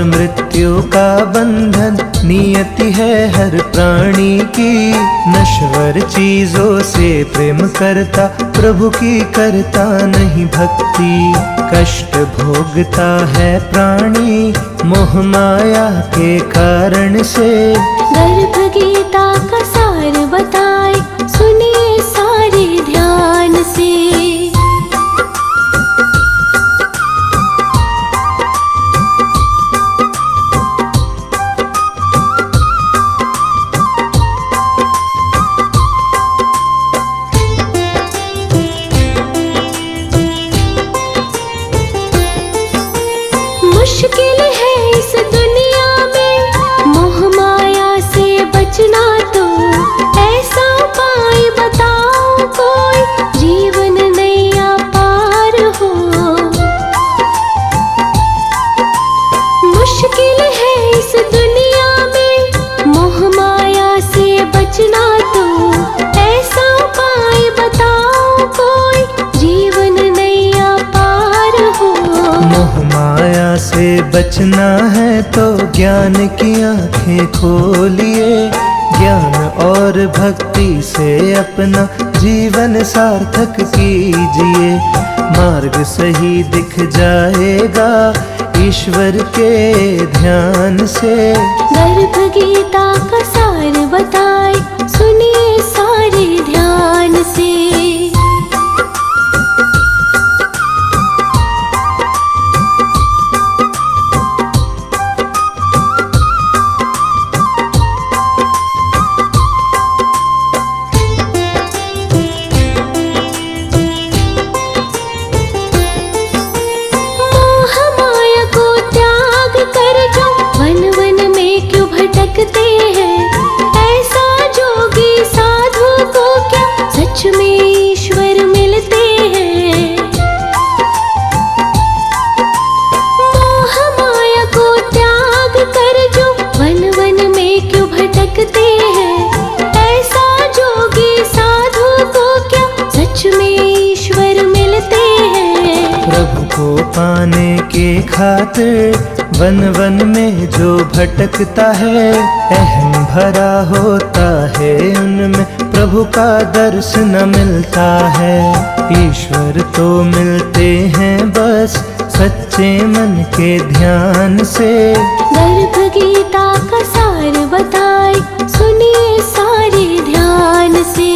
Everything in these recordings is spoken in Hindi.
मृत्यु का बंधन नियति है हर प्राणी की। नश्वर चीजों से प्रेम करता प्रभु की करता नहीं भक्ति। कष्ट भोगता है प्राणी मोह माया के कारण से। गर्भ गीता का सार बताए सुनिए सारे ध्यान से। मुश्किल है इस दुनिया में मोह माया से बचना, तो ऐसा उपाय बताओ कोई जीवन नैया पार हो। मुश्किल है इस दुनिया में मोह माया से बचना, तो ऐसा उपाय बताओ कोई जीवन नैया पार हो। मोह माया से बचना है तो ज्ञान की आंखें खोलिए। ज्ञान और भक्ति से अपना जीवन सार्थक कीजिए। मार्ग सही दिख जाएगा ईश्वर के ध्यान से। गर्भ गीता का सार बताए सुनिए सारे ध्यान से। भटकते हैं ऐसा जोगी साधु को क्या सच में ईश्वर मिलते हैं। मोह माया को त्याग कर जो वन वन में क्यों भटकते हैं। ऐसा जोगी साधु को क्या सच में ईश्वर मिलते हैं। प्रभु को पाने के खातिर वन वन में जो भटकता है। अहम भरा होता है उनमें प्रभु का दर्शन मिलता है। ईश्वर तो मिलते हैं बस सच्चे मन के ध्यान से। गर्भ गीता का सार बताए सुनिए सारे ध्यान से।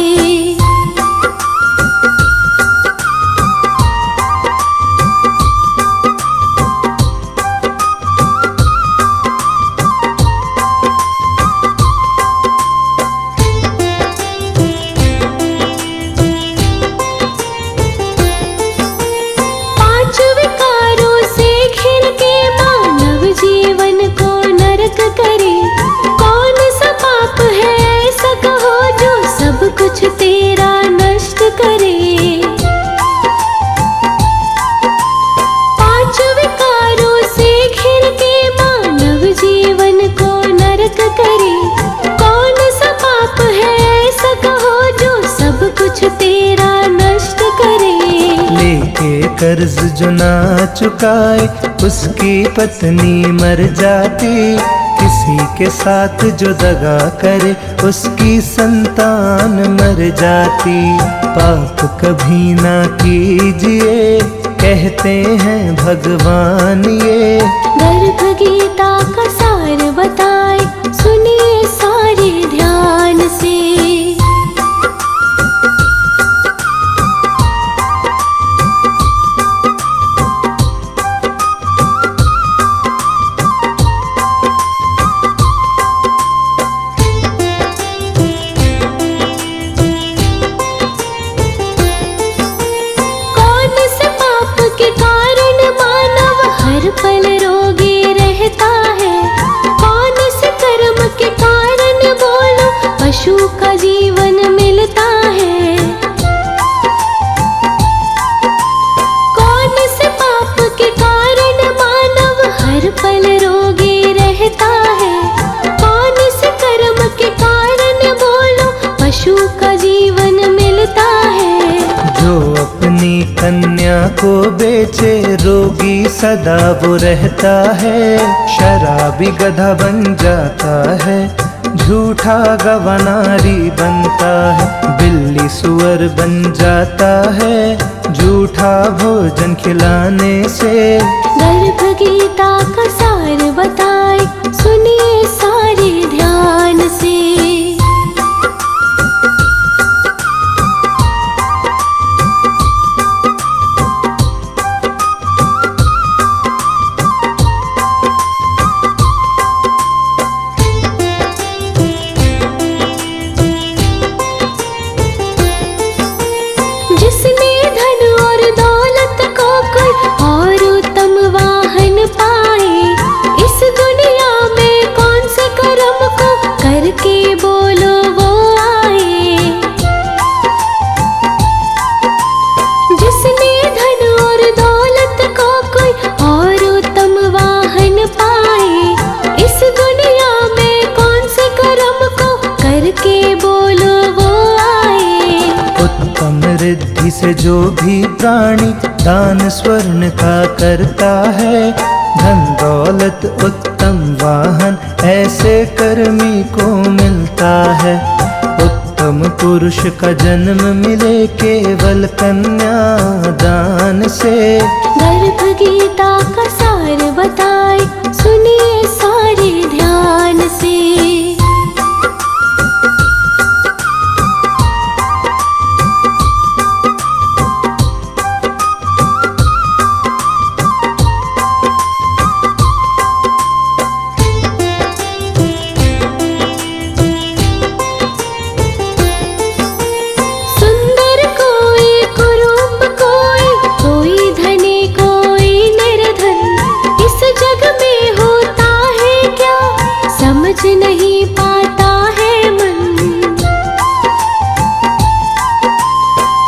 कुछ तेरा नष्ट करे। लेके कर्ज जो ना चुकाए उसकी पत्नी मर जाती, किसी के साथ जो दगा करे उसकी संतान मर जाती। पाप कभी ना कीजिए कहते हैं भगवान ये। गर्भ गीता का सार बताए सुनिए सारे ध्यान से। पल रोगी रहता है, कौन से कर्म के कारण बोलो पशु का जीवन मिलता है। कौन से पाप के कारण मानव हर पल रोगी रहता है, कौन से कर्म के कारण बोलो पशु का जीवन मिलता है। जो अपनी कन्या को बेचे रोगी सदा वो रहता है, शराबी गधा बन जाता है, झूठा गवाह नारी बनता है, बिल्ली सुअर बन जाता है, झूठा भोजन खिलाने से। गर्भ गीता का सार बताए सुनिए सारे ध्यान से। जिसने धन और दौलत को कोई और उत्तम वाहन पाए, इस दुनिया में कौन से कर्म को करके बोलो वो आए। जिसने धन और दौलत को कोई और उत्तम वाहन पाए, इस दुनिया में कौन से कर्म को करके बोलो वो आए। उत्तम रिद्धि से जो भी प्राणी दान स्वर्ण का करता है, धन दौलत उत्तम वाहन ऐसे कर्मी को मिलता है। उत्तम पुरुष का जन्म मिले केवल कन्या दान से। गर्भ गीता का सार बताए सुनिए सारे ध्यान से। सुंदर कोई कुरूप कोई धनी कोई निर्धन, इस जग में होता है क्या समझ नहीं पाता है मन।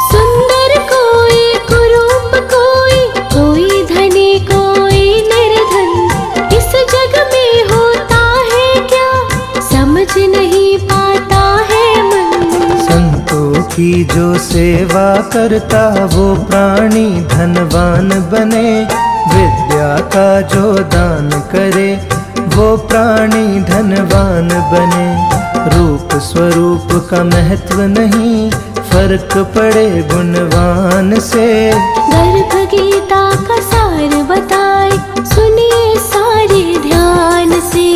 सुंदर कोई कुरूप कोई धनी कोई निर्धन, इस जग में होता है क्या समझ नहीं पाता है मन। संतों की जो सेवा करता वो प्राणी धनवान बने, विद्या का जो दान करे वो प्राणी धनवान बने। रूप स्वरूप का महत्व नहीं, फर्क पड़े गुणवान से। गर्भ गीता का सार बताए सुनिए सारे ध्यान से।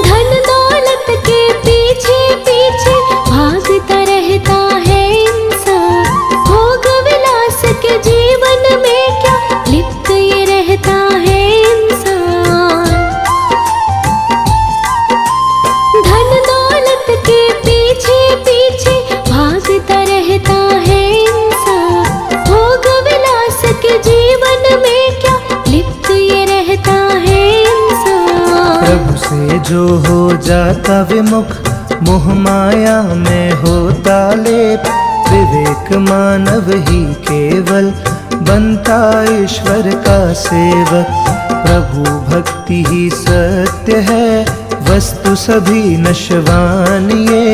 धन दौलत के पीछे पीछे भागता रहता है इंसान, भोग विलास के जीवन में क्या लिप्त ये रहता है इंसान। धन दौलत के पीछे पीछे भागता रहता है इंसान, भोग विलास के जीवन में क्या लिप्त ये रहता है इंसान। प्रभु से जो हो जाता विमुख मोह माया में होता लेप, विवेक मानव ही केवल बनता ईश्वर का सेवक। प्रभु भक्ति ही सत्य है, वस्तु सभी नश्वान ये।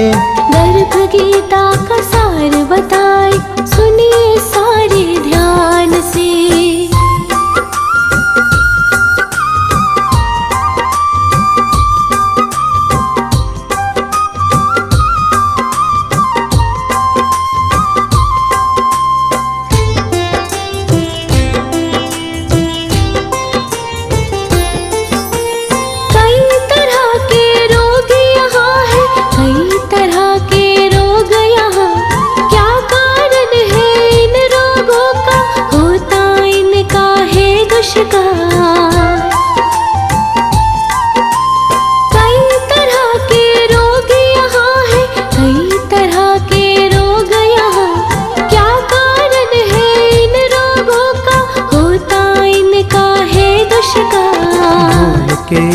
गर्भ गीता का सार बताए, सुनिए सारे ध्यान से।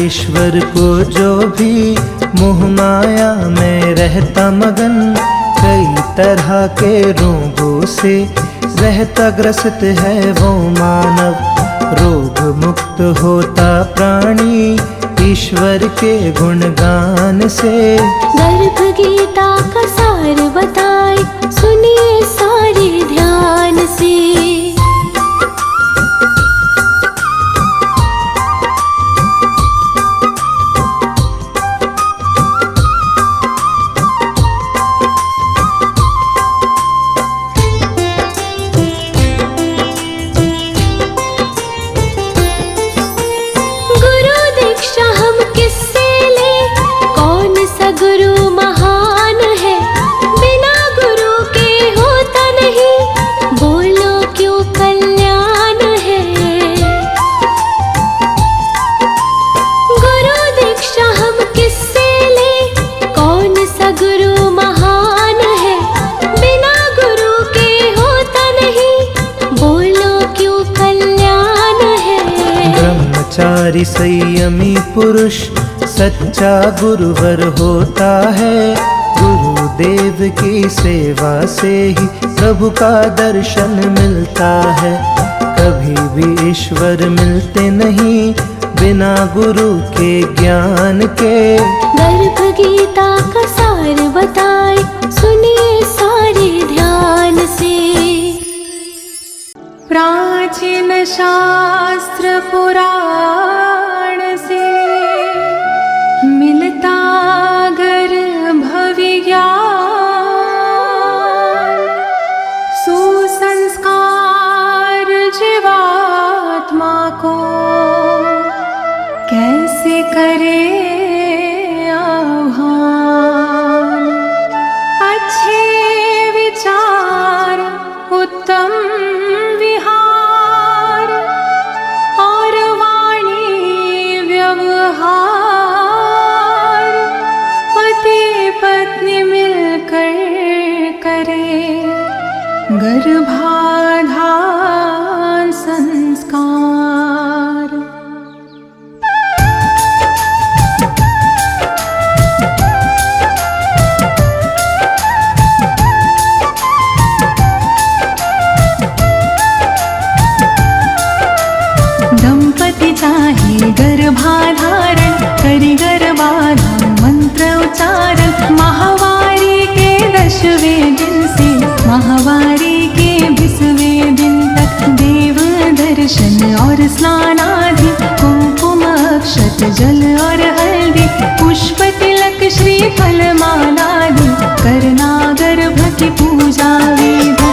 ईश्वर को जो भी मोह माया में रहता मगन, कई तरह के रोगों से रहता ग्रसित है वो मानव। रोग मुक्त होता प्राणी ईश्वर के गुणगान से। गर्भ गीता का सार बताए, सुनिए सारे ध्यान से। ब्रह्मचारी संयमी पुरुष सच्चा गुरुवर होता है। गुरुदेव की सेवा से ही प्रभु का दर्शन मिलता है। कभी भी ईश्वर मिलते नहीं बिना गुरु के ज्ञान के। गर्भ गीता का सार बताए, सुनिए सारे ध्यान से। प्राचीन शास्त्र पुराण से मिलता गर्भ विज्ञान, सुसंस्कार जीवात्मा को कैसे करे आह्वान। अच्छे विचार, उत्तम विहार और वाणी व्यवहार, पति पत्नी मिलकर करे गर्भाधान संस्कार। दंपति चाहे गर्भाधारण, करी गर्भाधान मंत्र उच्चारण। माहवारी के 10वें दिन से माहवारी के 20वें दिन तक देव दर्शन और स्नान आदि, कुमकुम अक्षत जल और हल्दी, पुष्प तिलक श्रीफल मालादि, करना गर्भ की पूजा विधि।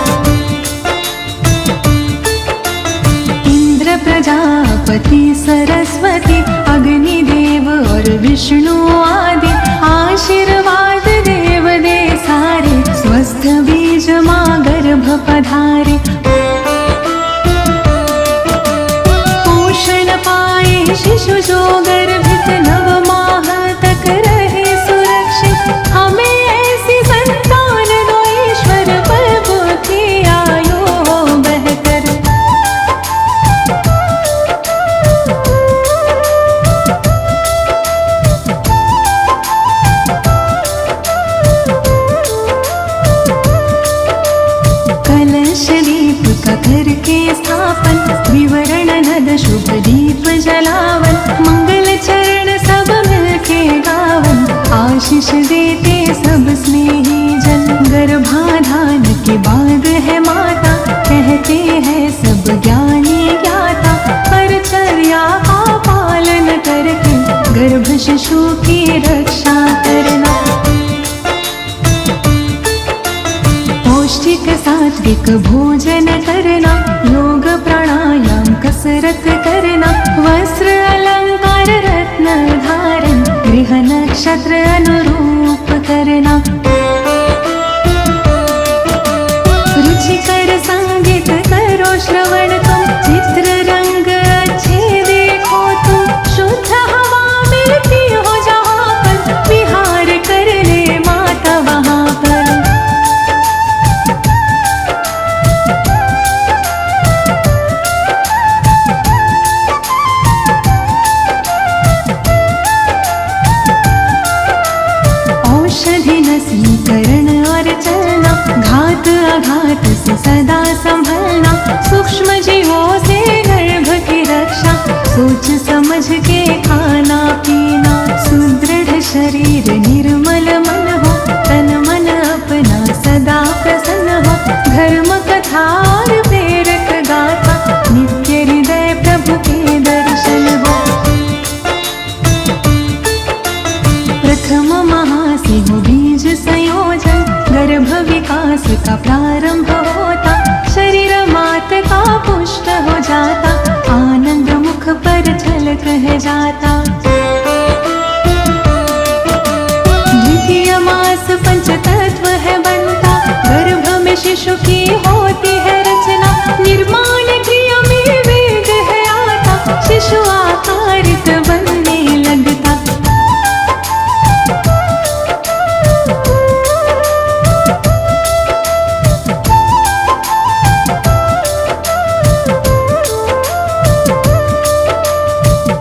इंद्र प्रजापति सरस्वती अग्निदेव और विष्णु आदि आशीर्वाद देव दे सारे। स्वस्थ बीज माँ गर्भ पधारे, पोषण पाए शिशु जो गर्भित, 9 माह तक रहे सुरक्षित। हमें ऐसी संतान दो ईश्वर, प्रभु की आयु बेहतर। करके स्थापन, विवरण नद शुभ दीप जलावन, मंगल चरण सब मिलके गावन, आशीष देते सब स्नेही जन, गर्भाधान के बाद है माता, कहते हैं सब ज्ञानी ज्ञाता, परिचर्या का पालन करके गर्भ शिशु की रक्षा करना, पौष्टिक सात्विक भोजन करना, योग प्राणायाम कसरत करना, वस्त्र अलंकार रत्न धारण, गृह नक्षत्र अनुरूप करना, रुचिकर संगीत करो श्रवण तुम, चित्र रंग अच्छे देखो तुम, शुद्ध हवा मिलती हो जहाँ पर, विहार कर ले माता वहाँ पर। औषधि नसीकरण और चलना, घात आघात से सदा संभलना, सूक्ष्म जीवों से गर्भ की रक्षा, सोच समझ के खाना पीना, सुदृढ़ शरीर निर्मल मन हो, तन मन अपना सदा प्रसन्न हो, धर्म कथा और प्रेरक गाथा, नित्य हृदय प्रभु के दर्शन हो, प्रथम महासिंह बीज संयोजन, गर्भ विकास का प्रारंभ होता, शरीर मात का पुष्ट हो जाता, आनंद मुख पर झलक है जाता, द्वितीय मास पंच तत्व है बनता, गर्भ में शिशु की होती है रचना, निर्माण क्रिया में वेग है आता, शिशु आकारित बनने लगता,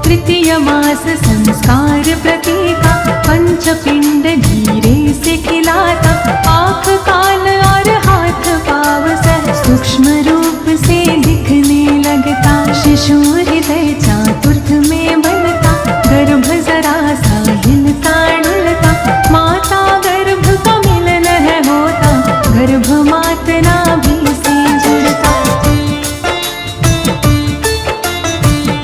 तृतीय मास संस्कार प्रतीका, पंचपिंड धीरे से खिलाता, आँख कान और हाथ पाँव सह सूक्ष्म रूप से दिखने लगता, शिशु हृदय चातुर्थ में बनता, गर्भ जरा सा हिलता डुलता, माता गर्भ का मिलन है होता, गर्भ मात नाभि से जुड़ता,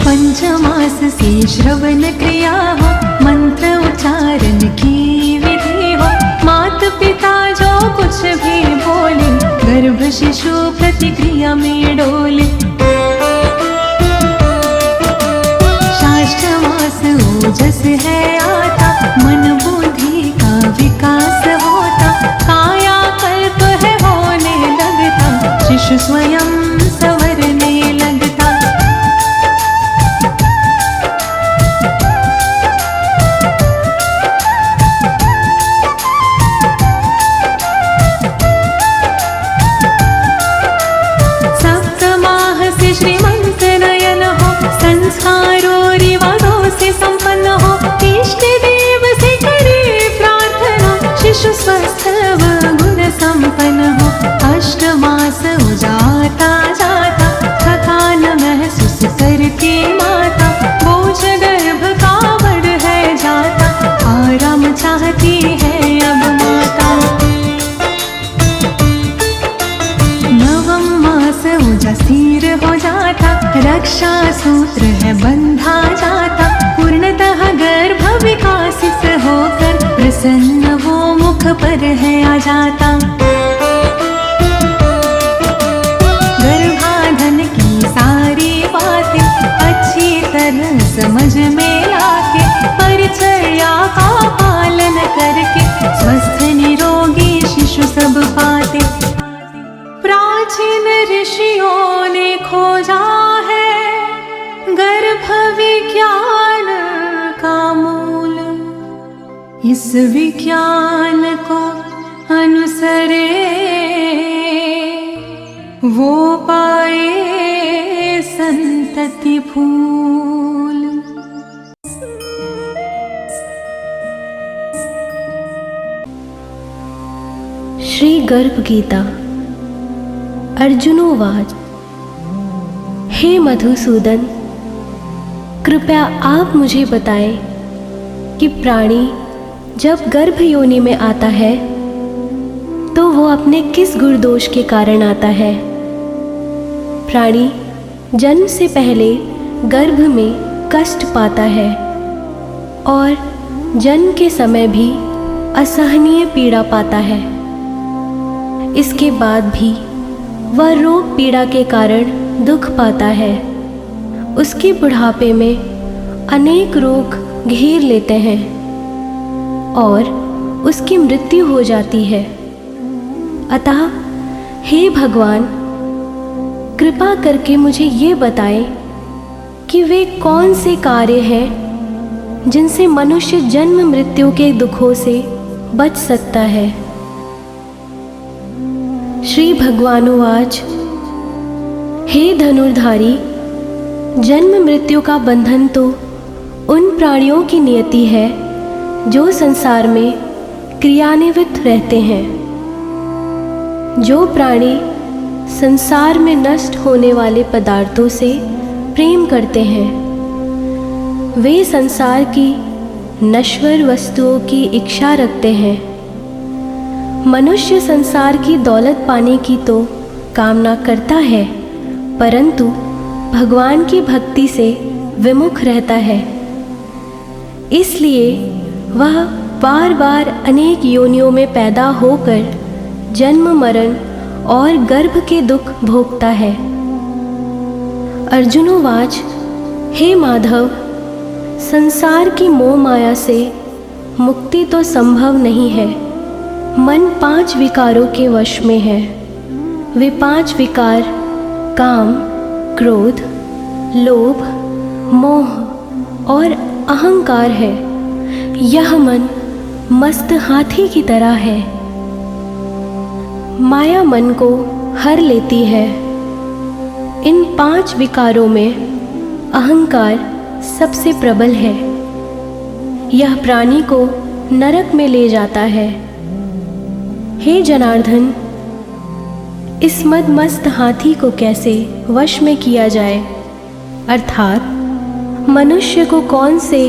पंचमास से श्रवण क्रिया हो, मंत्र उच्चारण की विधि हो, मात पिता जो कुछ भी बोले, गर्भ शिशु प्रतिक्रिया में डोले, शाष्टमास ओजस है आता, मन बुद्धि का विकास होता, काया कल्प है होने लगता, शिशु स्वयं संवरने लगता, श्रीमंत नयन हो, संस्कारों रिवाजों से संपन्न हो, इष्ट देव से करे प्रार्थना, शिशु स्वस्थ व गुण संपन्न हो, अष्टमास हो जाता जाता, थकान महसूस करके माता, बोझ गर्भ का बढ़ है जाता, आराम चाहती है अब माता, नवम मास ऊर्जा स्थिर हो जाता, रक्षा सूत्र है बंधा जाता, पूर्णतः गर्भ विकासित होकर प्रसन्न वो मुख पर है आ जाता, गर्भाधान की सारी बातें अच्छी तरह समझ में लाके, परिचर्या का पालन करके, स्वस्थ निरोगी शिशु सब पाते, प्राचीन ऋषियों ने खोजा है गर्भ विज्ञान का मूल, इस विज्ञान को अनुसरे वो पाए संतति फूल। श्री गर्भ गीता। अर्जुनोवाच हे मधुसूदन, कृपया आप मुझे बताएं कि प्राणी जब गर्भ योनि में आता है तो वो अपने किस गुणदोष के कारण आता है। प्राणी जन्म से पहले गर्भ में कष्ट पाता है और जन्म के समय भी असहनीय पीड़ा पाता है। इसके बाद भी वह रोग पीड़ा के कारण दुख पाता है। उसके बुढ़ापे में अनेक रोग घेर लेते हैं और उसकी मृत्यु हो जाती है। अतः हे भगवान, कृपा करके मुझे ये बताएं कि वे कौन से कार्य हैं जिनसे मनुष्य जन्म मृत्यु के दुखों से बच सकता है। श्री भगवानुवाच, हे धनुर्धारी, जन्म मृत्यु का बंधन तो उन प्राणियों की नियति है जो संसार में क्रियान्वित रहते हैं। जो प्राणी संसार में नष्ट होने वाले पदार्थों से प्रेम करते हैं, वे संसार की नश्वर वस्तुओं की इच्छा रखते हैं। मनुष्य संसार की दौलत पाने की तो कामना करता है, परंतु भगवान की भक्ति से विमुख रहता है। इसलिए वह बार बार अनेक योनियों में पैदा होकर जन्म मरण और गर्भ के दुख भोगता है। अर्जुनोवाच, हे माधव, संसार की मोह माया से मुक्ति तो संभव नहीं है। मन 5 विकारों के वश में है। वे 5 विकार काम, क्रोध, लोभ, मोह और अहंकार है। यह मन मस्त हाथी की तरह है। माया मन को हर लेती है। इन 5 विकारों में अहंकार सबसे प्रबल है। यह प्राणी को नरक में ले जाता है। हे जनार्दन, इस मदमस्त हाथी को कैसे वश में किया जाए, अर्थात मनुष्य को कौन से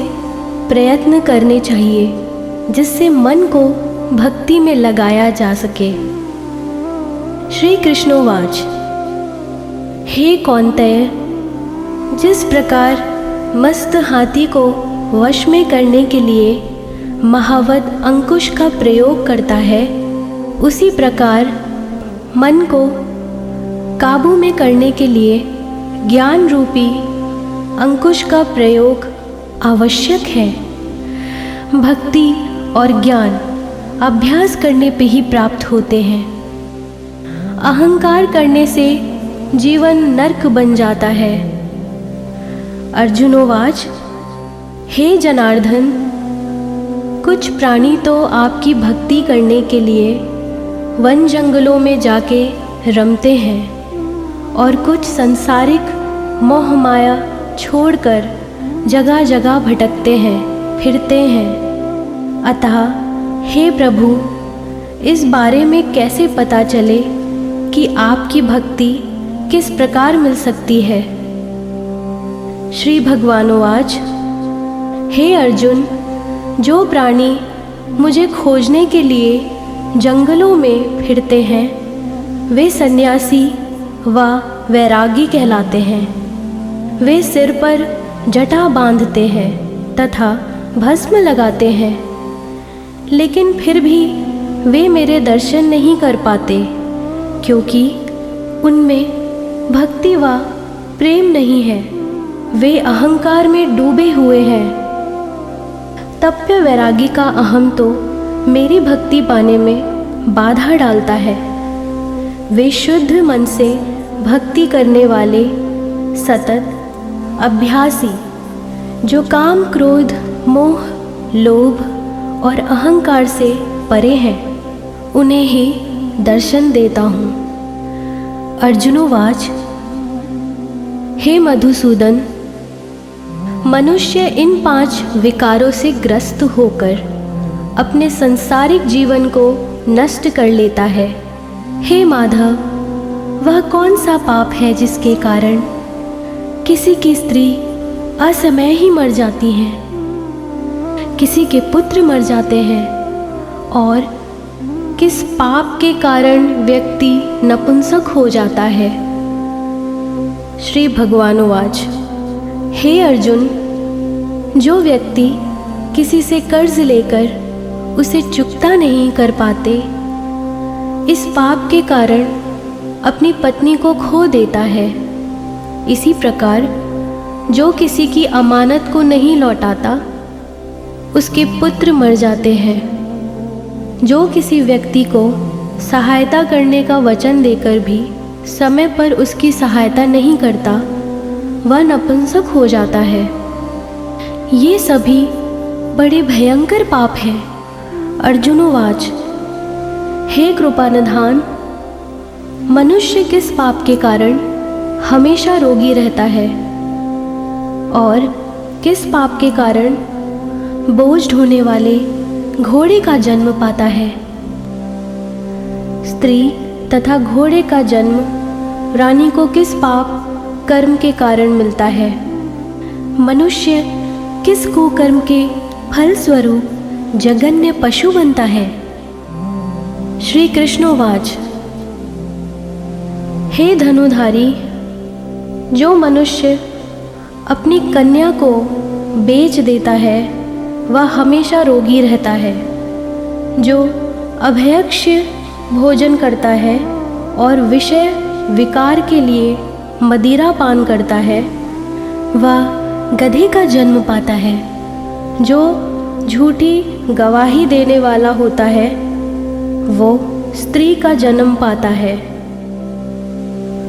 प्रयत्न करने चाहिए जिससे मन को भक्ति में लगाया जा सके। श्री कृष्णोवाच, हे कौन्तेय, जिस प्रकार मस्त हाथी को वश में करने के लिए महावत अंकुश का प्रयोग करता है, उसी प्रकार मन को काबू में करने के लिए ज्ञान रूपी अंकुश का प्रयोग आवश्यक है। भक्ति और ज्ञान अभ्यास करने पे ही प्राप्त होते हैं। अहंकार करने से जीवन नरक बन जाता है। अर्जुनोवाच, हे जनार्दन, कुछ प्राणी तो आपकी भक्ति करने के लिए वन जंगलों में जाके रमते हैं और कुछ सांसारिक मोह माया छोड़कर जगह जगह भटकते हैं, फिरते हैं। अतः हे प्रभु, इस बारे में कैसे पता चले कि आपकी भक्ति किस प्रकार मिल सकती है। श्री भगवानुवाच, हे अर्जुन, जो प्राणी मुझे खोजने के लिए जंगलों में फिरते हैं, वे सन्यासी व वैरागी कहलाते हैं। वे सिर पर जटा बांधते हैं तथा भस्म लगाते हैं, लेकिन फिर भी वे मेरे दर्शन नहीं कर पाते, क्योंकि उनमें भक्ति व प्रेम नहीं है। वे अहंकार में डूबे हुए हैं। तप्य वैरागी का अहम तो मेरी भक्ति पाने में बाधा डालता है। वे शुद्ध मन से भक्ति करने वाले सतत अभ्यासी, जो काम, क्रोध, मोह, लोभ और अहंकार से परे हैं, उन्हें ही दर्शन देता हूँ। अर्जुनोवाच, हे मधुसूदन, मनुष्य इन 5 विकारों से ग्रस्त होकर अपने सांसारिक जीवन को नष्ट कर लेता है। हे माधव, वह कौन सा पाप है जिसके कारण किसी की स्त्री असमय ही मर जाती है, किसी के पुत्र मर जाते हैं, और किस पाप के कारण व्यक्ति नपुंसक हो जाता है। श्री भगवानुवाच, हे अर्जुन, जो व्यक्ति किसी से कर्ज लेकर उसे चुकता नहीं कर पाते, इस पाप के कारण अपनी पत्नी को खो देता है। इसी प्रकार जो किसी की अमानत को नहीं लौटाता, उसके पुत्र मर जाते हैं। जो किसी व्यक्ति को सहायता करने का वचन देकर भी समय पर उसकी सहायता नहीं करता, वह नपुंसक हो जाता है। ये सभी बड़े भयंकर पाप हैं। अर्जुनोवाच, हे कृपानिधान, मनुष्य किस पाप के कारण हमेशा रोगी रहता है और किस पाप के कारण बोझ ढोने वाले घोड़े का जन्म पाता है। स्त्री तथा घोड़े का जन्म रानी को किस पाप कर्म के कारण मिलता है। मनुष्य किस कुकर्म के फल स्वरूप जघन्य पशु बनता है। श्री कृष्णोवाच, हे धनुधारी, जो मनुष्य अपनी कन्या को बेच देता है वह हमेशा रोगी रहता है। जो अभयक्ष्य भोजन करता है और विषय विकार के लिए मदिरा पान करता है, वह गधे का जन्म पाता है। जो झूठी गवाही देने वाला होता है, वो स्त्री का जन्म पाता है।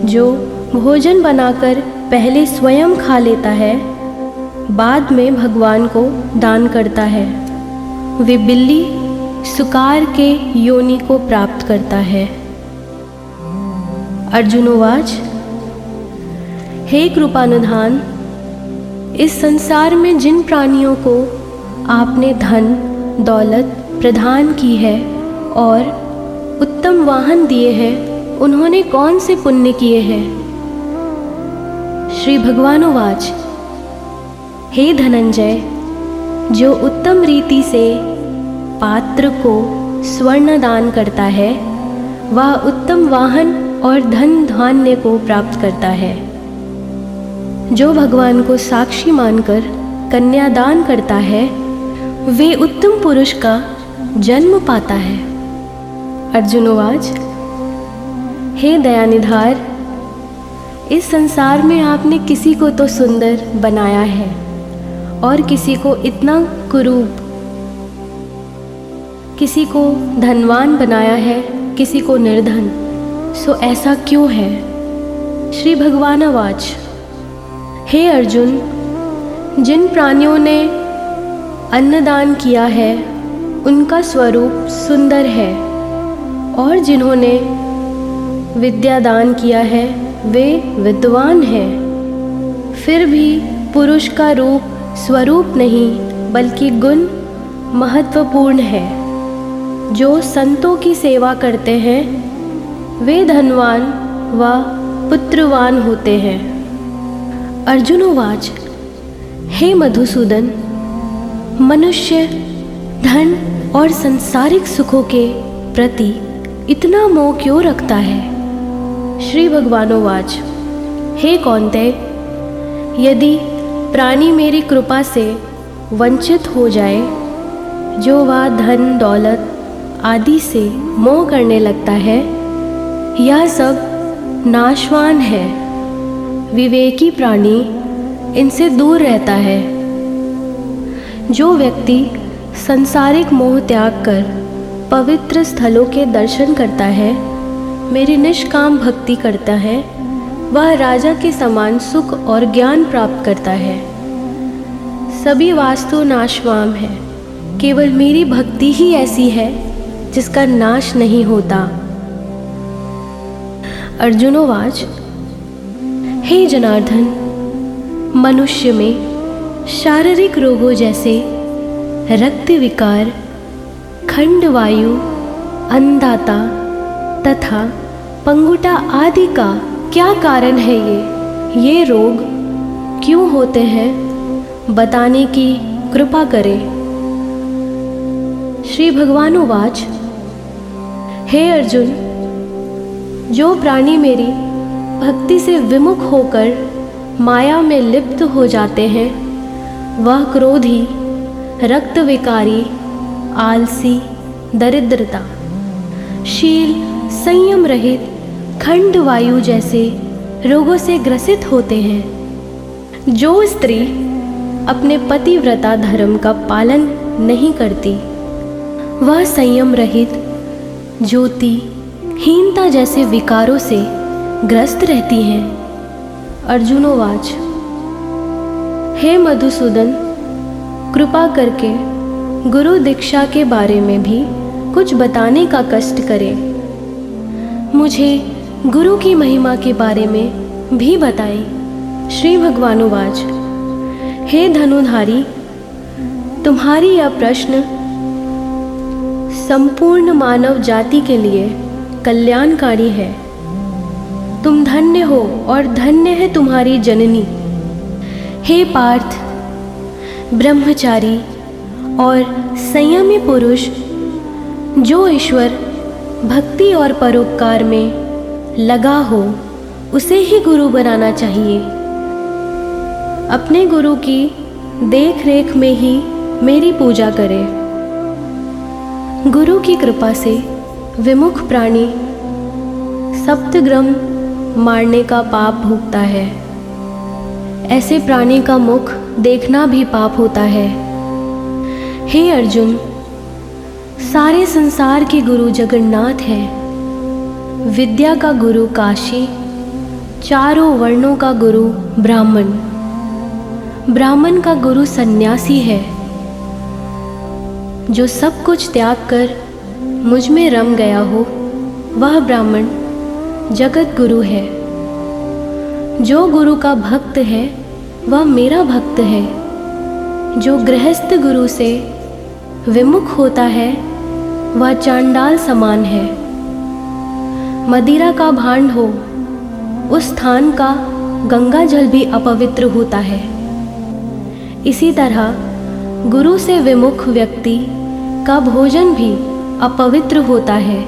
जो भोजन बनाकर पहले स्वयं खा लेता है, बाद में भगवान को दान करता है, वे बिल्ली सुकार के योनि को प्राप्त करता है। अर्जुनोवाच, हे कृपानिधान, इस संसार में जिन प्राणियों को आपने धन दौलत प्रदान की है और उत्तम वाहन दिए हैं, उन्होंने कौन से पुण्य किए हैं। श्री भगवानुवाच, हे धनंजय, जो उत्तम रीति से पात्र को स्वर्ण दान करता है, वह उत्तम वाहन और धन धान्य को प्राप्त करता है। जो भगवान को साक्षी मानकर कन्यादान करता है, वे उत्तम पुरुष का जन्म पाता है। अर्जुनोवाच, हे दयानिधार, इस संसार में आपने किसी को तो सुंदर बनाया है और किसी को इतना कुरूप, किसी को धनवान बनाया है, किसी को निर्धन। सो ऐसा क्यों है। श्री भगवानुवाच, हे अर्जुन, जिन प्राणियों ने अन्नदान किया है उनका स्वरूप सुंदर है, और जिन्होंने विद्यादान किया है वे विद्वान हैं। फिर भी पुरुष का रूप स्वरूप नहीं बल्कि गुण महत्वपूर्ण है। जो संतों की सेवा करते हैं वे धनवान व पुत्रवान होते हैं। अर्जुनोवाच, हे मधुसूदन, मनुष्य धन और सांसारिक सुखों के प्रति इतना मोह क्यों रखता है। श्री भगवानुवाच, हे कौन्तेय, यदि प्राणी मेरी कृपा से वंचित हो जाए, जो वह धन दौलत आदि से मोह करने लगता है, यह सब नाशवान है। विवेकी प्राणी इनसे दूर रहता है। जो व्यक्ति सांसारिक मोह त्याग कर पवित्र स्थलों के दर्शन करता है, मेरी निष्काम भक्ति करता है, वह राजा के समान सुख और ज्ञान प्राप्त करता है। सभी वास्तु नाशवान है, केवल मेरी भक्ति ही ऐसी है जिसका नाश नहीं होता। अर्जुनोवाच, हे जनार्दन, मनुष्य में शारीरिक रोगों जैसे रक्त विकार, खंडवायु, अंधाता तथा पंगुटा आदि का क्या कारण है। ये रोग क्यों होते हैं बताने की कृपा करें। श्री भगवान उवाच, हे अर्जुन, जो प्राणी मेरी भक्ति से विमुख होकर माया में लिप्त हो जाते हैं, वह क्रोधी, रक्त विकारी, आलसी, दरिद्रता, शील, संयम रहित, खंड वायु जैसे रोगों से ग्रसित होते हैं। जो स्त्री अपने पतिव्रता धर्म का पालन नहीं करती, वह संयम रहित, ज्योति, हीनता जैसे विकारों से ग्रस्त रहती हैं। अर्जुनोवाच, हे मधुसूदन, कृपा करके गुरु दीक्षा के बारे में भी कुछ बताने का कष्ट करें। मुझे गुरु की महिमा के बारे में भी बताएं। श्री भगवानुवाच, हे धनुधारी, तुम्हारी यह प्रश्न संपूर्ण मानव जाति के लिए कल्याणकारी है। तुम धन्य हो और धन्य है तुम्हारी जननी। हे पार्थ, ब्रह्मचारी और संयमी पुरुष, जो ईश्वर भक्ति और परोपकार में लगा हो, उसे ही गुरु बनाना चाहिए। अपने गुरु की देख रेख में ही मेरी पूजा करें। गुरु की कृपा से विमुख प्राणी सप्तग्रम मारने का पाप भोगता है। ऐसे प्राणी का मुख देखना भी पाप होता है। हे अर्जुन, सारे संसार के गुरु जगन्नाथ है। विद्या का गुरु काशी, चारों वर्णों का गुरु ब्राह्मण, ब्राह्मण का गुरु सन्यासी है। जो सब कुछ त्याग कर मुझ में रम गया हो, वह ब्राह्मण जगत गुरु है। जो गुरु का भक्त है, वह मेरा भक्त है। जो गृहस्थ गुरु से विमुख होता है, वह चांडाल समान है। मदिरा का भांड हो, उस स्थान का गंगा जल भी अपवित्र होता है। इसी तरह गुरु से विमुख व्यक्ति का भोजन भी अपवित्र होता है।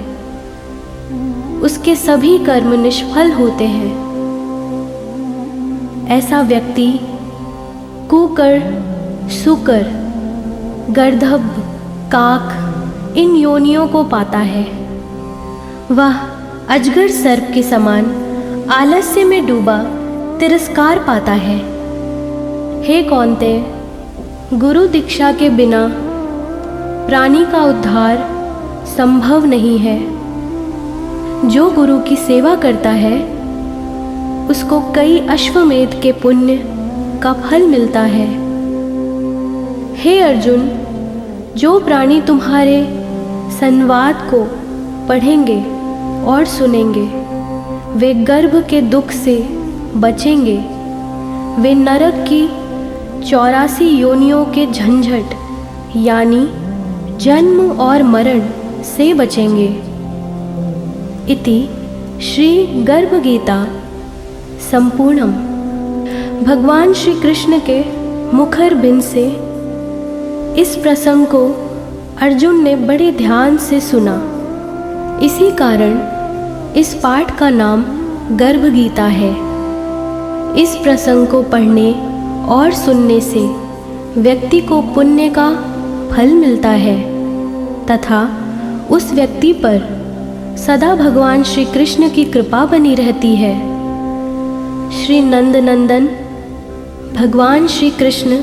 उसके सभी कर्म निष्फल होते हैं। ऐसा व्यक्ति कुकर, सुकर, गर्दभ, काक इन योनियों को पाता है। वह अजगर सर्प के समान आलस्य में डूबा तिरस्कार पाता है। हे कौन्तेय, गुरु दीक्षा के बिना प्राणी का उद्धार संभव नहीं है। जो गुरु की सेवा करता है, उसको कई अश्वमेध के पुण्य का फल मिलता है। हे अर्जुन, जो प्राणी तुम्हारे संवाद को पढ़ेंगे और सुनेंगे, वे गर्भ के दुख से बचेंगे। वे नरक की 84 योनियों के झंझट यानी जन्म और मरण से बचेंगे। इति श्री गर्भ गीता संपूर्णम। भगवान श्री कृष्ण के मुखर बिंद से इस प्रसंग को अर्जुन ने बड़े ध्यान से सुना। इसी कारण इस पाठ का नाम गर्भ गीता है। इस प्रसंग को पढ़ने और सुनने से व्यक्ति को पुण्य का फल मिलता है तथा उस व्यक्ति पर सदा भगवान श्री कृष्ण की कृपा बनी रहती है। श्री नंद नंदन भगवान श्री कृष्ण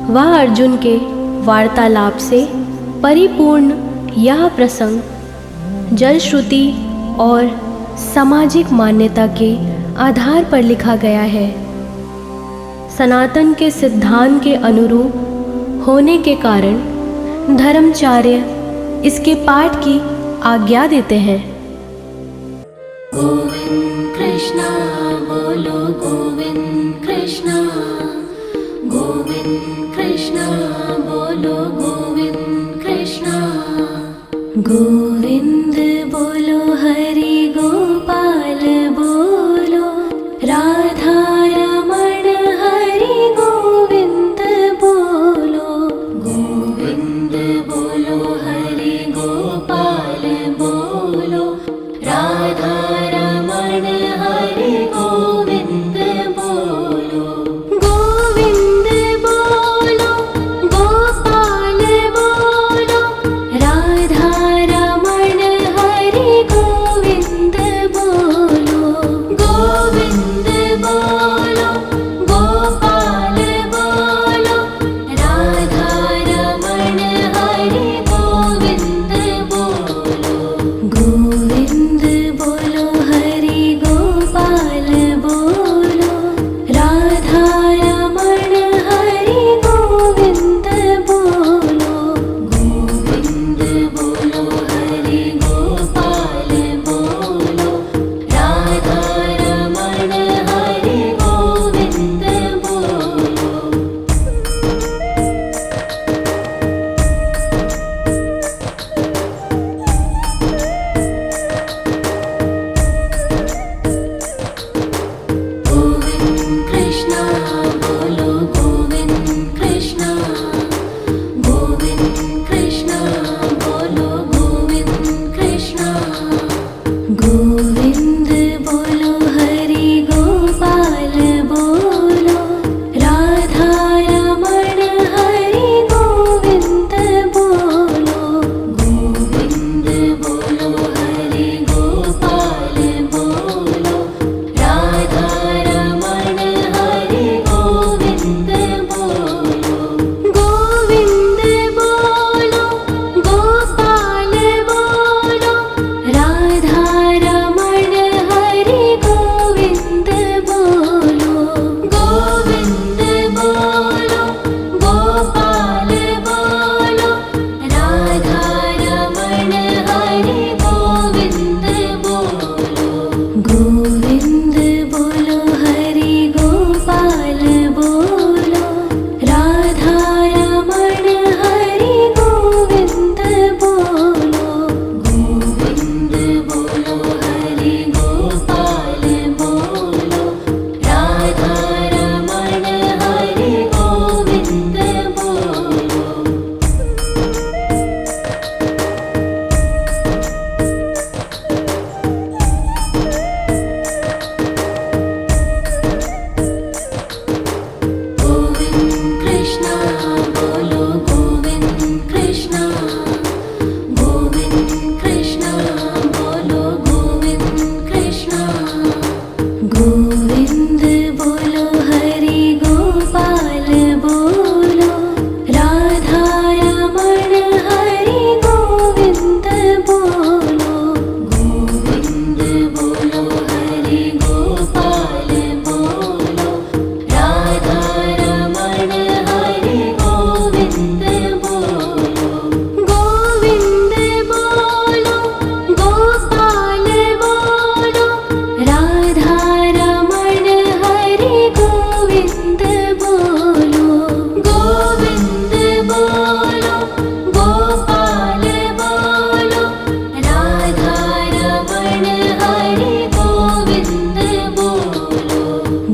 व अर्जुन के वार्तालाप से परिपूर्ण यह प्रसंग जल श्रुति और सामाजिक मान्यता के आधार पर लिखा गया है। सनातन के सिद्धांत के अनुरूप होने के कारण धर्माचार्य इसके पाठ की आज्ञा देते हैं। गोविंद कृष्णा बोलो, गोविंद कृष्णा, गोविंद कृष्णा बोलो, गोविंद कृष्णा। गोविंद बोलो, हरि गोपाल बोलो, राधा रमण हरि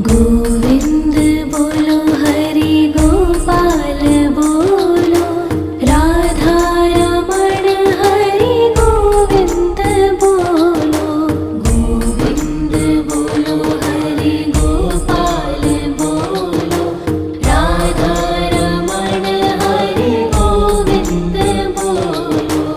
गोविंद बोलो हरि गोपाल बोलो राधा रमण हरि गोविंद बोलो गोविंद बोलो हरि गोपाल बोलो राधा रमण हरि गोविंद बोलो।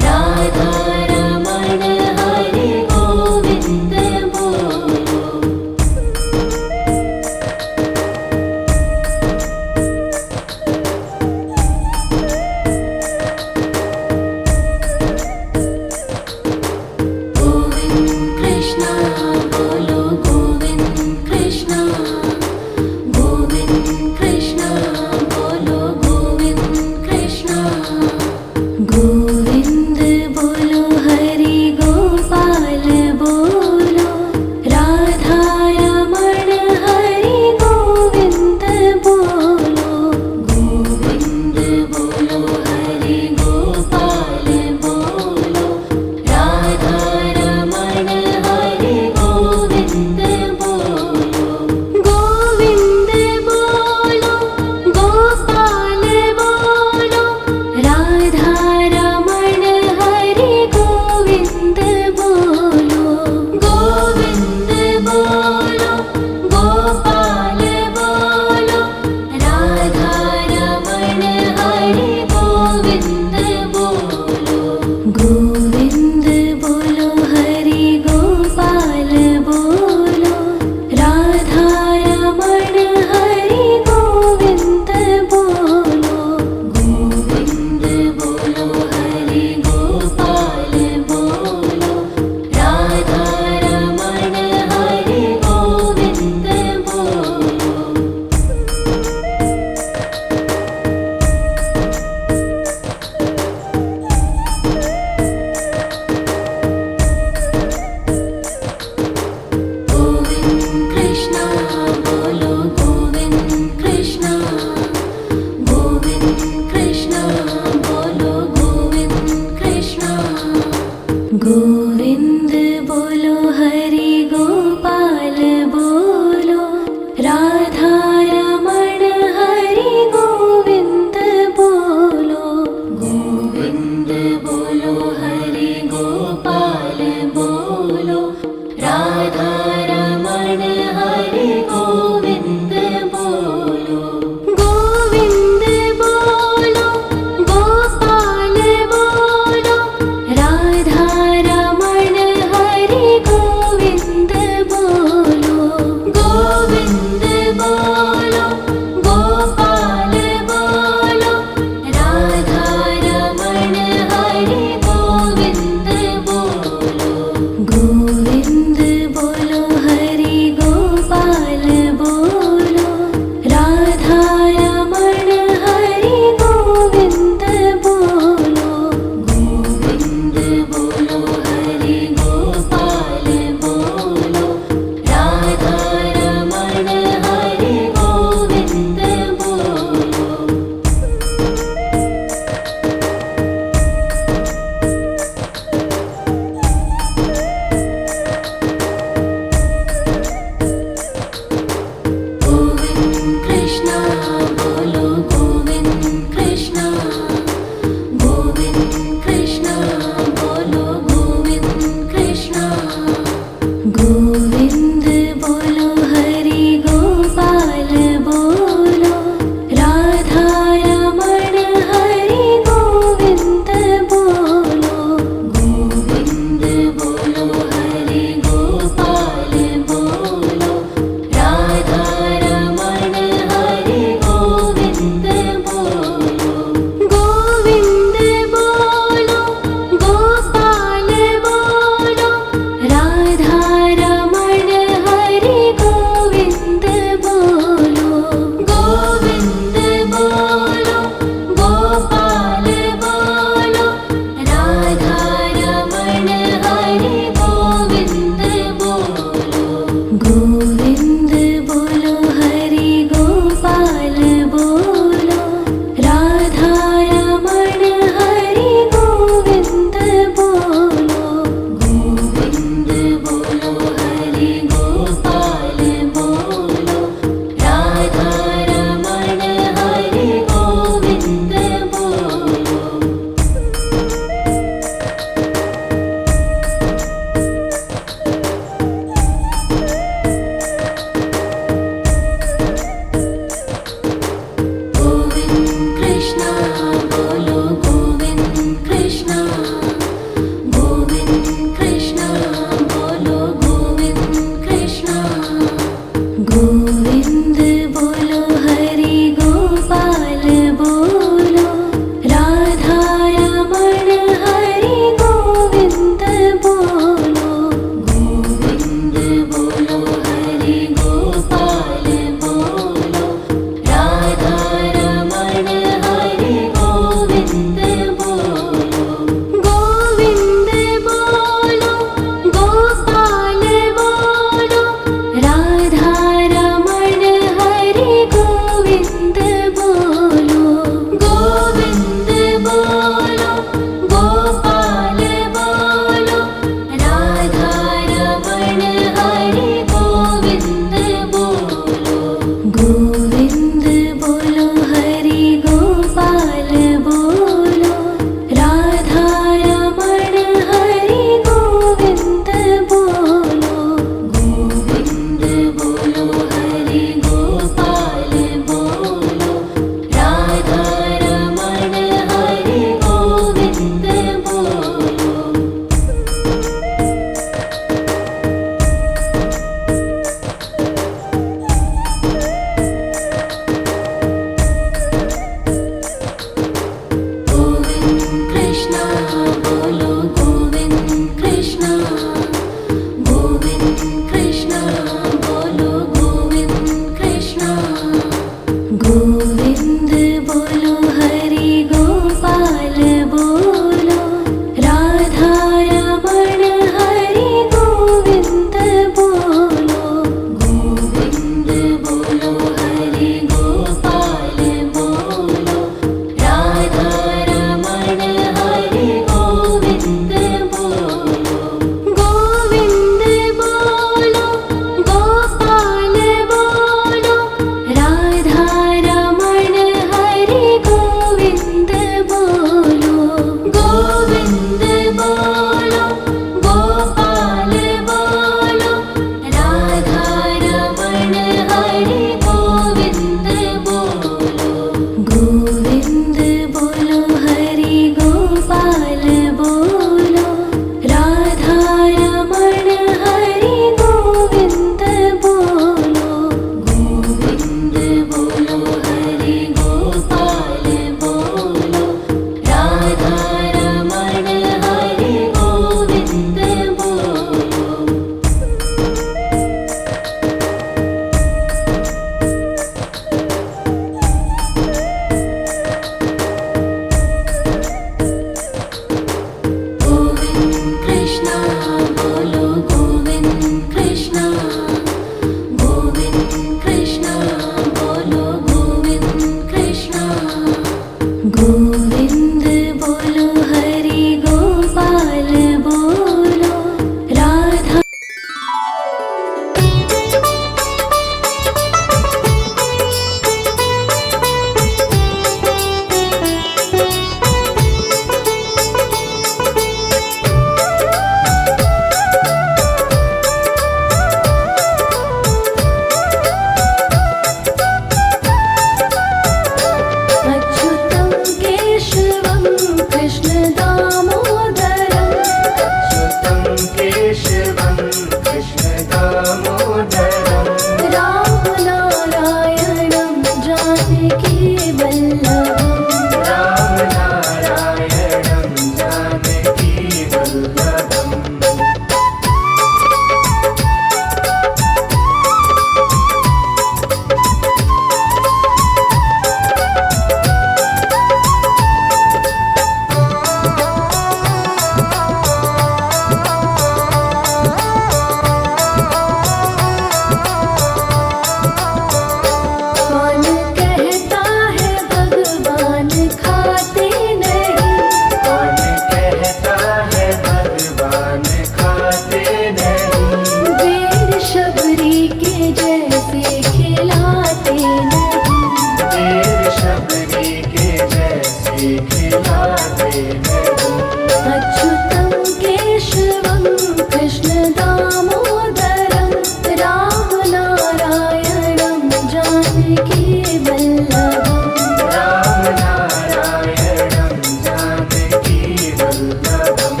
जानकी वल्लभम् राम नारायणं जानकी वल्लभम्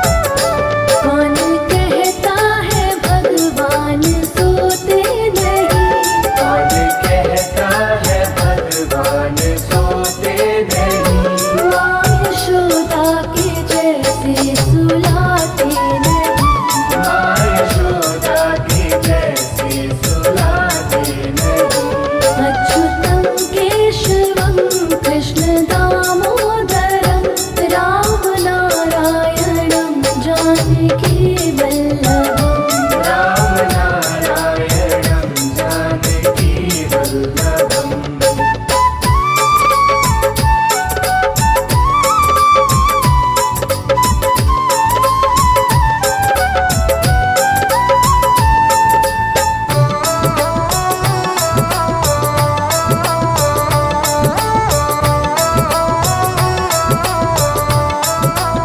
कौन कहता है भगवान सोते नहीं कौन कहता है भगवान सोते नहीं माँ यशोदा के जैसे सुलाते नहीं माँ यशोदा की जैसे सुलाते नहीं अच्युतं केशवं कृष्ण दामोदरं राम नारायणं जानकी वल्लभम् राम नारायणं जानकी वल्लभम्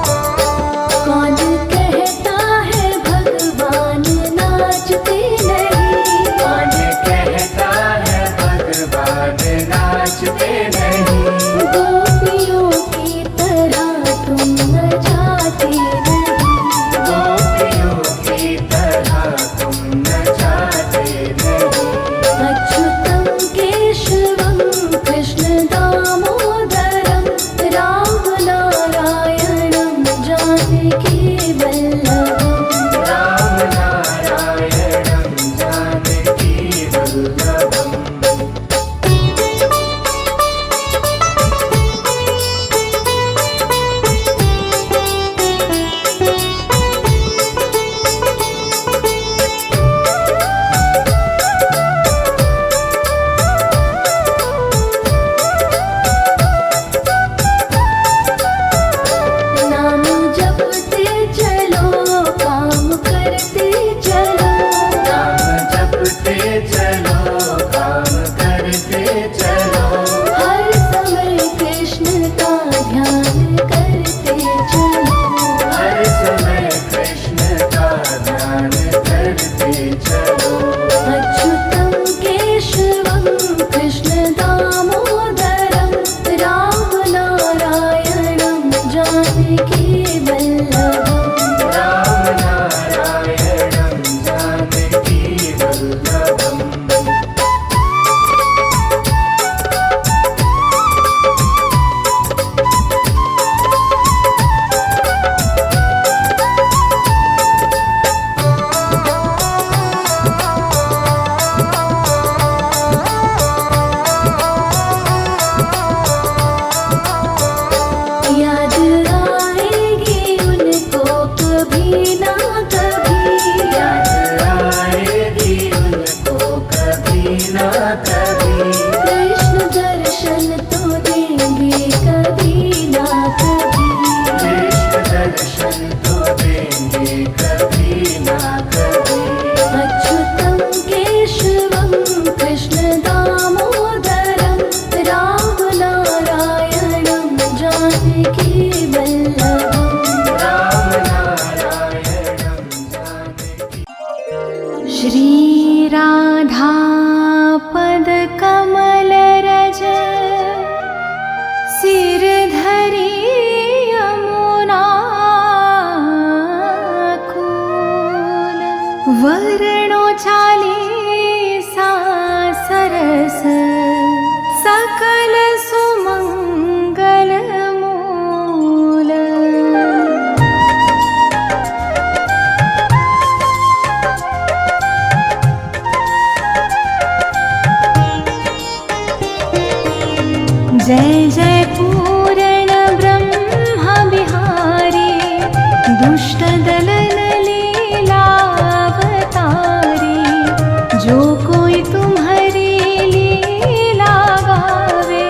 कौन कहता है भगवान नाचते नहीं कौन कहता है भगवान नाचते नहीं गोपियों की तरह तुम न जाते नहीं गोपियों की तरह तुम न जाते नहीं अच्युतं केशवं कृष्ण दामोदरं राम नारायणं जानकी वल्लभम् राम नारायणं जानकी वल्लभम् नाम जपते चलो काम करते चलो नाम जपते चलो काम करते चलो हर समय कृष्ण का ध्यान करते चलो हर समय कृष्ण का ध्यान करते चलो अच्युतं केशवं कृष्ण दामोदरं राम नारायणं जानकी वल्लभम् राम नारायणं जानकी वल्लभम् याद आएगी उनको कभी ना कभी याद आएगी उनको कभी ना कभी कृष्ण दर्शन तो देंगे कभी ना कभी कृष्ण दर्शन तो देंगे कभी ना कभी अच्युतं केशवं कृष्ण दामोदरं राम नारायणं जानकी वल्लभम् राम नारायणं जानकी श्री राधा पद कमल रज सिर धरी यमुना कूल वर्णो चालीसा सरस सकल सुमंगल मूल जय जय पूर्ण ब्रह्म बिहारी दुष्ट दलन लीला अवतारी जो कोई तुम्हारी लीला गावे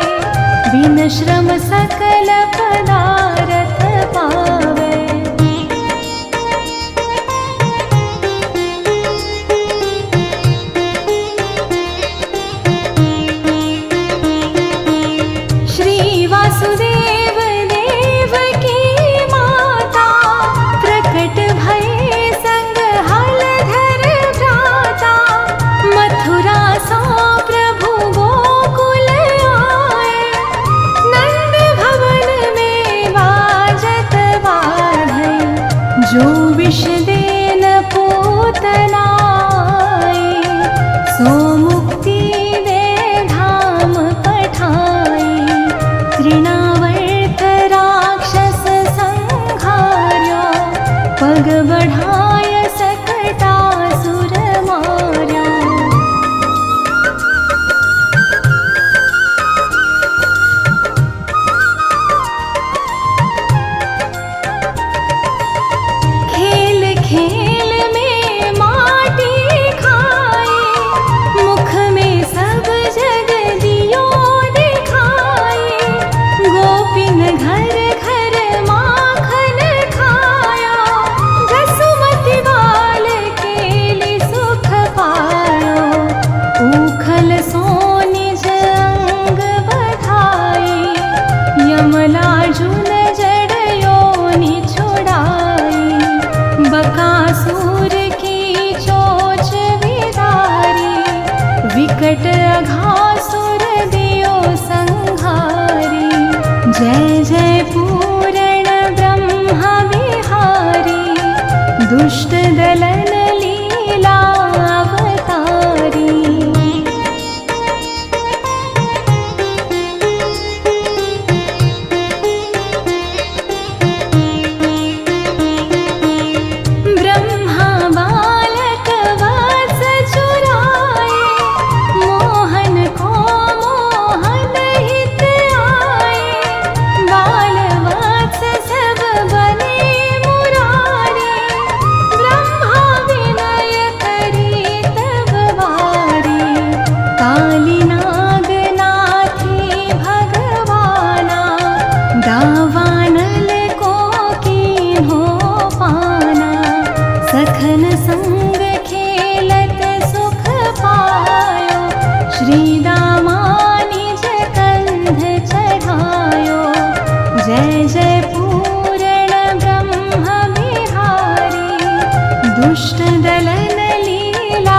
दुष्ट दलन लीला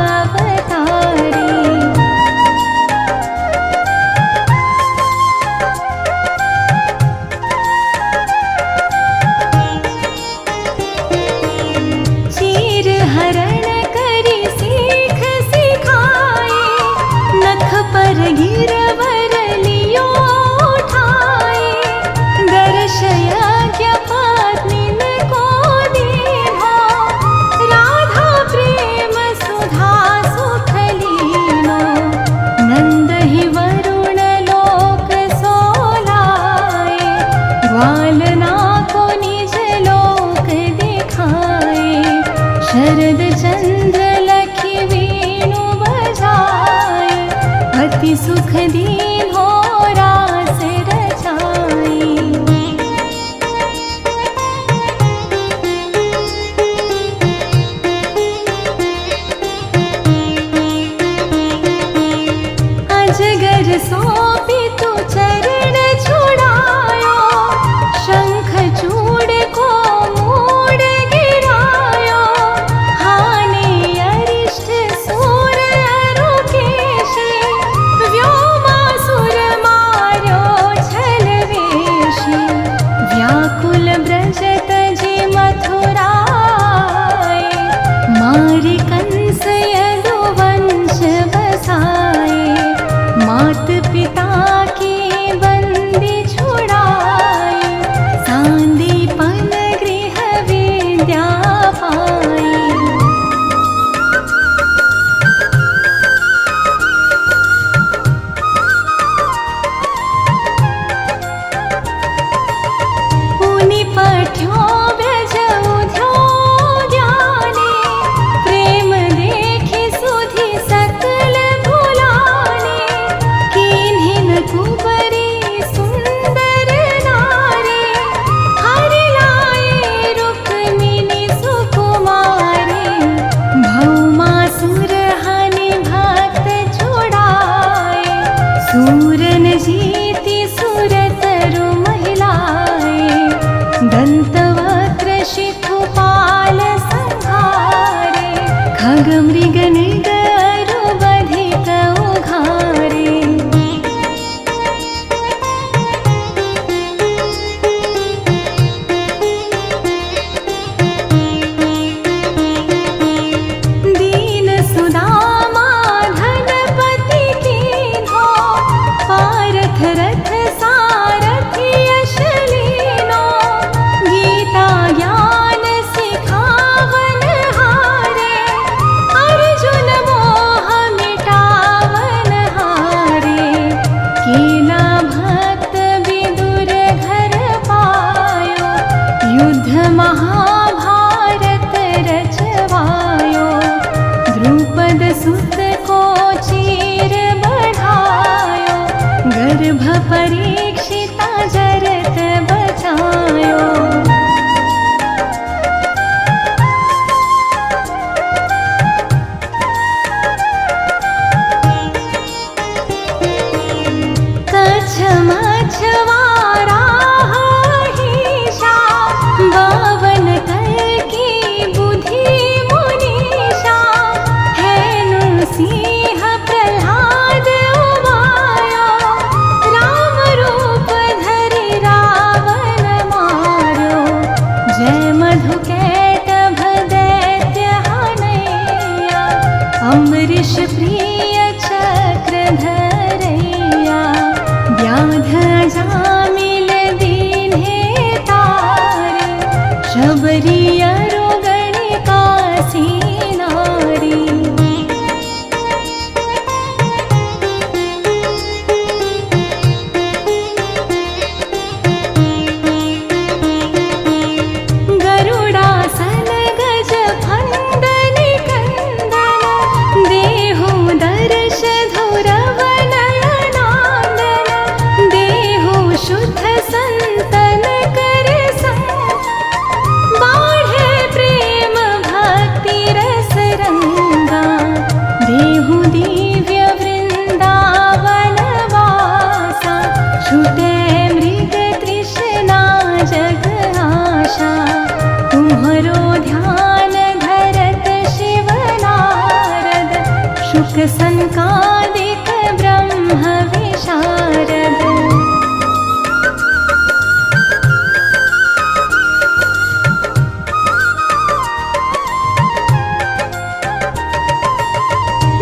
अवतारी। चीर हरण करी सीख सिखाए, नख पर गिरवर लियो उठाए। दर्श यज्ञ पत्नीन को दीन्हा, राधा प्रेम सुधा सुख लीनो। नंद ही वरुण लोक सोलाए, ग्वालना को निज लोक दिखाए। शरद चंद्र लखी वेणु बजाए, अति सुख दीन हो रास रचाई। अजगर सोपी तू चरण छुड़ायो, शंख चूड़ को मूड़ गिरायो। हानि अरिष्ट सूर अरुकेशे, व्योमासुर मार्यो छल वेशी। व्याकुल ब्रज तजि मथुराए, मारि कंस यदुवंश बसाए। मात पिता की बंदी छुड़ाई, सांदीपन गृह विद्या पाई। पुनि पठ्यो ब्रज उध्यो ज्ञाने, प्रेम देखि सुधि सकल भुलाने। कीन्हिन कुबरी सुंदर नारी, हरि लाए रुक्मिणी सुकुमारी। भौमासुर हनि भक्त छुड़ाए, सूरन जीति सुरतरु महिलाए। दंतवक्र शिखुपाल संहारे, खग मृग निगरु बधिक उघारे। दीन सुदामा धनपति कीन्हो, पारथ रथ सारथि यश लीनो। गीता ज्ञान सिखावन हारे, अर्जुन सनकादिक ब्रह्म विशारद।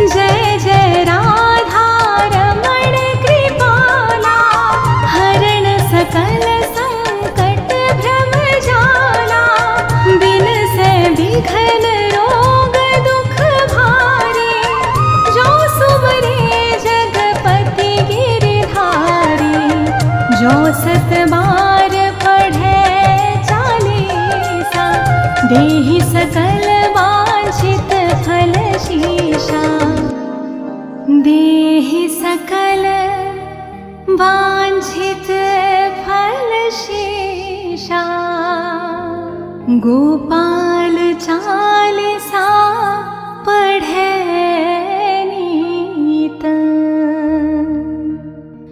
जय जय राधा रमण कृपाला, हरण सकल संकट भ्रम जाला। बिन से विघन रोग दुख भारी, जो सुमरे जगपति गिरधारी। जो सत बार पढ़े चालीसा, देहि सकल वांछित फल शीशा। देहि सकल वांछित फल शीशा। गोपाल चालीसा पढ़े नीत,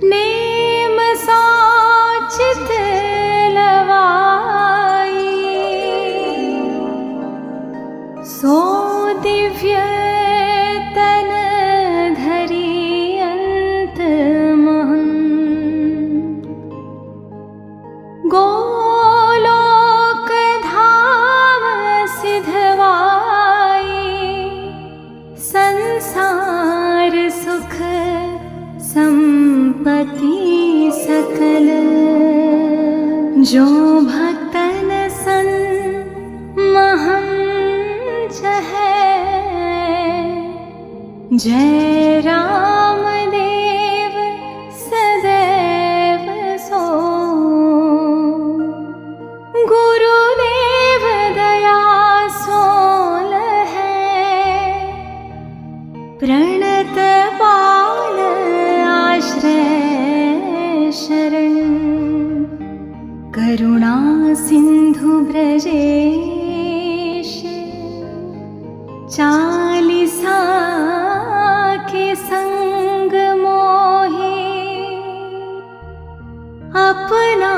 नेम सोचित लवाई। सो दिव्य तन धरि अंत महं, गोलोक धाम सिधवाई। संसार सुख संपत्ति सकल, जो भक्तन सन महं चहै। जय राम देव सदैव सो, गुरुदेव दया सोल है। प्रणत पाल आश्रय शरण, करुणा सिंधु ब्रजेश। चालीसा के संग मोहि, अपना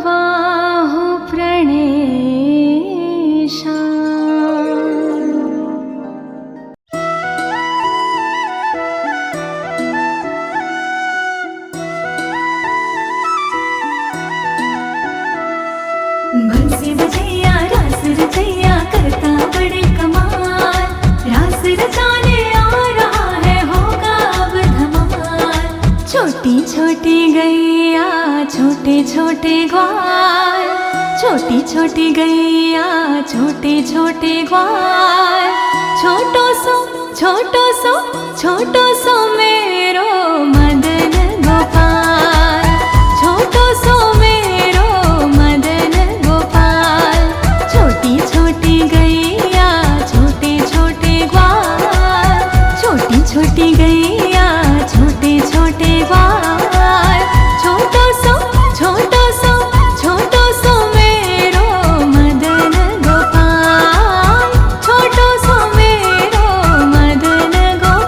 वाहु प्रणेशा। बंसी बजैया रास रचैया, करता बड़े कमाल। रास रचाने आ रहा है, होगा अब धमाल। छोटी छोटी गैया छोटे छोटे ग्वाल, छोटी छोटी गैया छोटे छोटे ग्वाल। छोटो सो छोटो सो छोटो सो मेरो मदन गोपाल। छोटो सो मेरो मदन गोपाल। छोटी छोटी गैया छोटे छोटे ग्वाल, छोटी छोटी गैया छोटे छोटे ग्वाल। छोटो सो छोटो सो छोटो सो मेरो मदन गोपाल। छोटो सो मेरो मदन गोपाल।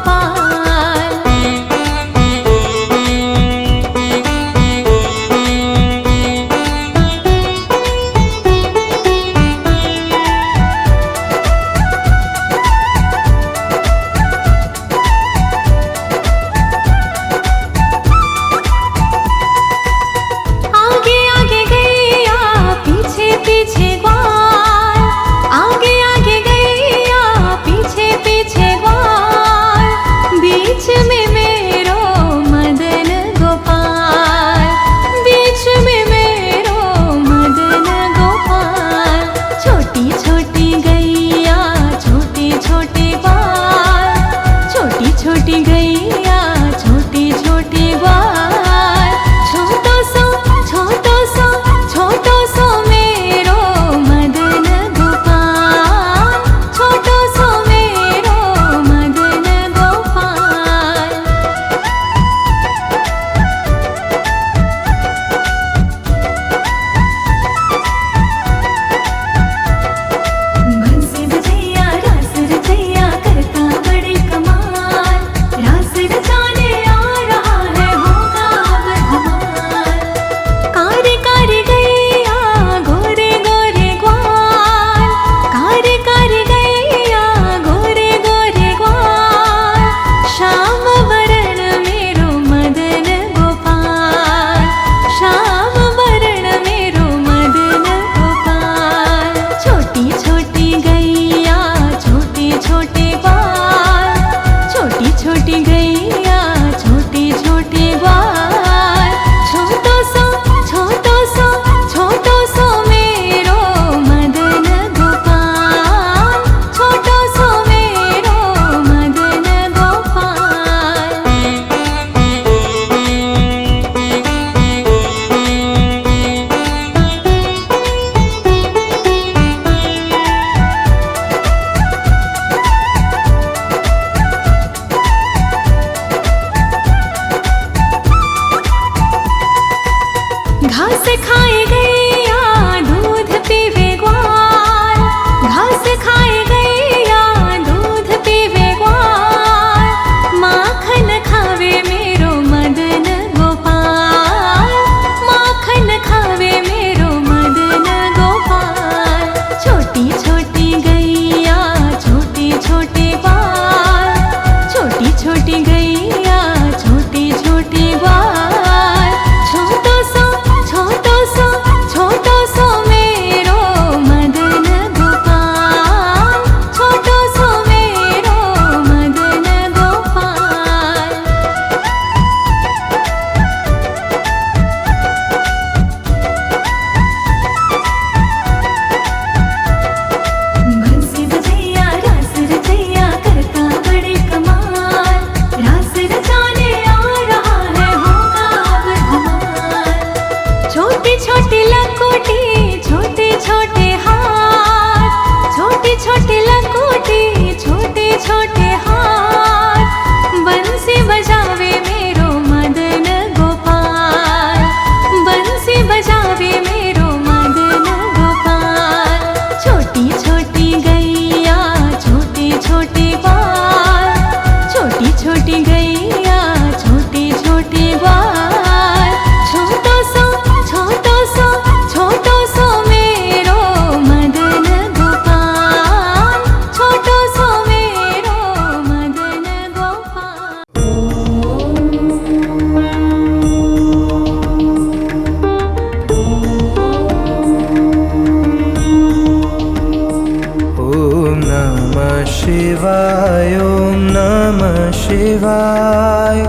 शिवाय ओम नमः शिवाय।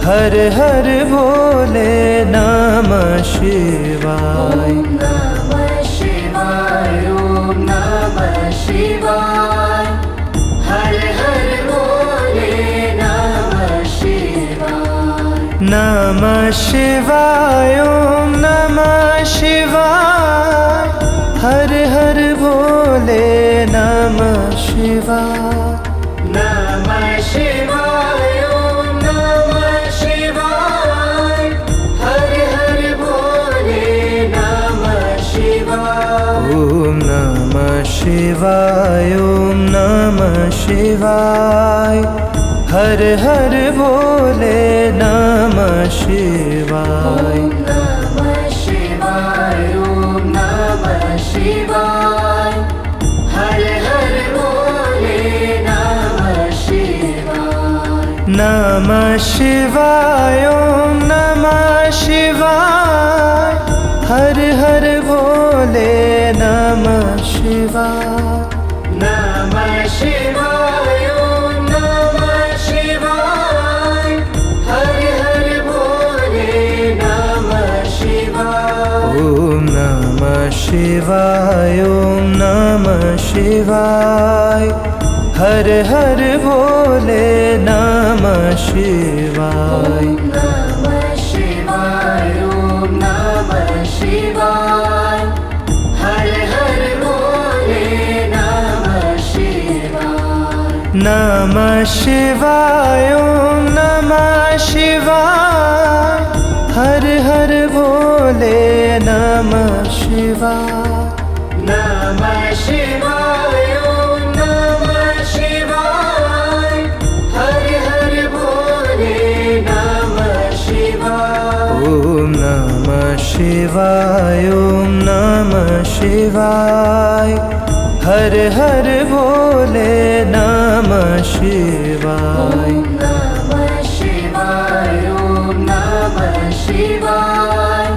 हर हर भोले नमः शिवाय। ॐ नमः शिवाय ॐ नमः शिवाय। हर हर भोले नमः शिवाय। नमः शिवाय ओम नमः शिवाय। हर हर भोले नमः शिवाय। नमः शिवाय ॐ नमः शिवाय। हर हर भोले नमः शिवाय। ओम नमः शिवाय ओम नमः शिवाय। हर हर भोले नमः शिवाय। ॐ नमः शिवाय ॐ नमः शिवाय। हर हर भोले नमः शिवाय। नमः शिवाय ओम नमः शिवाय। हर हर भोले नमः शिवाय। नमः शिवाय ॐ नमः शिवाय। हर हर भोले नमः शिवाय। ओम नमः शिवाय ओम नमः शिवाय। हर हर भोले नमः शिवाय। ॐ नमः शिवाय ॐ नमः शिवाय। हर हर भोले नमः शिवाय। नमः शिवाय ओम नमः शिवाय। हर हर भोले नमः शिवाय। नमः शिवाय ॐ नमः शिवाय। हर हर भोले नमः शिवाय। ओम नमः शिवाय ओम नमः शिवाय। हर हर भोले नमः शिवाय। ॐ नमः शिवाय ॐ नमः शिवाय।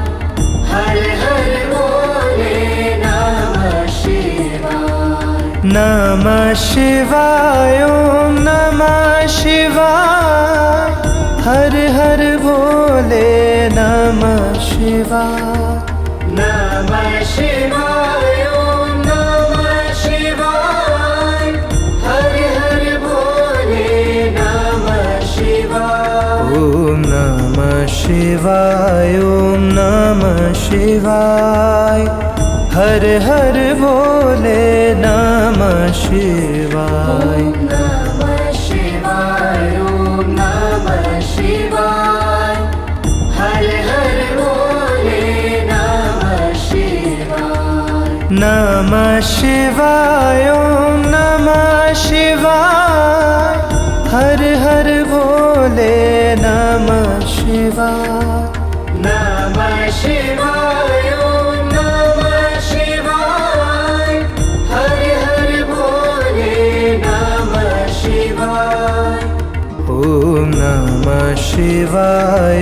हर हर भोले नमः शिवाय। नमः शिवाय ओम नमः शिवाय। हर हर भोले नमः शिवाय। नमः शिवाय ॐ नमः शिवाय। हर हर भोले नमः शिवाय। ओम नमः शिवाय ओम नमः शिवाय। हर हर भोले नमः शिवाय। ॐ नमः शिवाय ॐ नमः शिवाय। हर हर भोले नमः शिवाय। नमः शिवाय ओम नमः शिवाय। हर हर भोले नमः शिवाय। नमः शिवाय ॐ नमः शिवाय। हर हर भोले नमः शिवाय। ओम नमः शिवाय